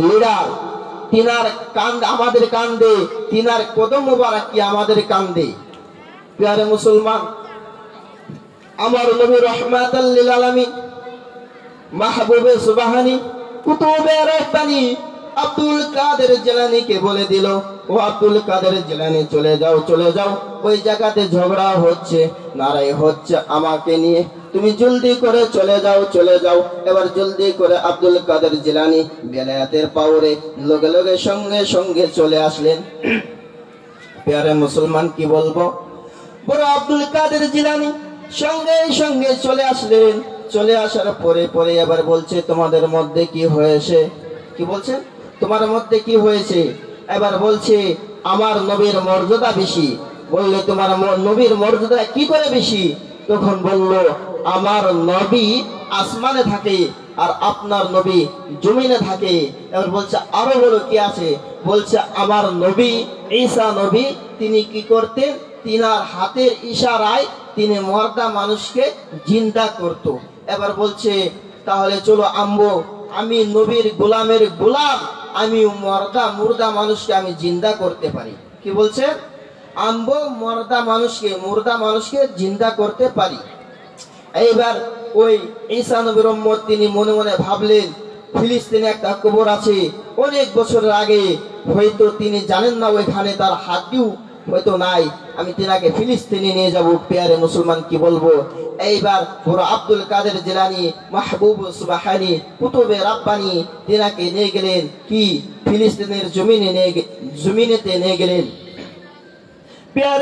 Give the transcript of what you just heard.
Leader, তিনার কান্দ আমাদের কান্দে, তিনার কদম মুবারক কি আমাদের কান্দে। প্রিয় মুসলমান, আমার নবী রাহমাতাল লিল আলামিন, মাহবুবে সুবহানী, কুতুবে রব্বানী আব্দুল কাদের জিলানী কে বলে দিল, ও আব্দুল কাদের জিলানী চলে যাও, চলে যাও, ওই জায়গাতে ঝগড়া হচ্ছে, লড়াই হচ্ছে আমাকে নিয়ে, তুমি জলদি করে চলে যাও, চলে যাও। এবার জলদি করে আব্দুল কাদের জিলানী বেলায়েতের পাওরে লগে লগে সঙ্গে সঙ্গে চলে আসলেন। প্রিয় মুসলমান, কি বলবো, বড় আব্দুল কাদের জিলানী সঙ্গে সঙ্গে চলে আসলেন। চলে আসার পরে পরে এবার বলছে, তোমাদের মধ্যে কি হয়েছে? কি বলছে? তোমার মধ্যে কি হয়েছে? এবার বলছে, আমার নবীর মর্যাদা বেশি। বললে, তোমার নবীর মর্যাদা কি করে বেশি? তখন বলল, আমার নবী আসমানে থাকে আর আপনার নবী জমিনে থাকে। এবার বলছে, আরো বলো কি আছে? বলছে, আমার নবী ঈসা নবী, তিনি কি করতেন? তিনার হাতের ইশারায় তিনি মর্দা মানুষকে জিন্দা করত। এবার বলছে, তাহলে চলো আম্বো, আমি নবীর গোলামের গোলাম, আমি মর্দা মুর্দা মানুষকে আমি জিন্দা করতে পারি। কি বলছে? আম্বো মর্দা মানুষকে, মুর্দা মানুষকে জিন্দা করতে পারি। এইবার ওই ঈসা নবীর উম্মত তিনি মনে মনে ভাবলেন, ফিলিস্তিনে একটা কবর আছে, অনেক বছরের আগে, হয়তো তিনি জানেন না ওইখানে তার হাড্ডিও হয়তো নাই, আমি তিনাকে ফিলিস্তিনে নিয়ে যাব। প্রিয় মুসলমান, কি বলবো। এইবার বড় আব্দুল কাদের জিলানী, মাহবুব সুবহানী, কুতুবে রাব্বানী তিনাকে নিয়ে গেলেন কি ফিলিস্তিনের জমিনেতে নিয়ে গেলেন।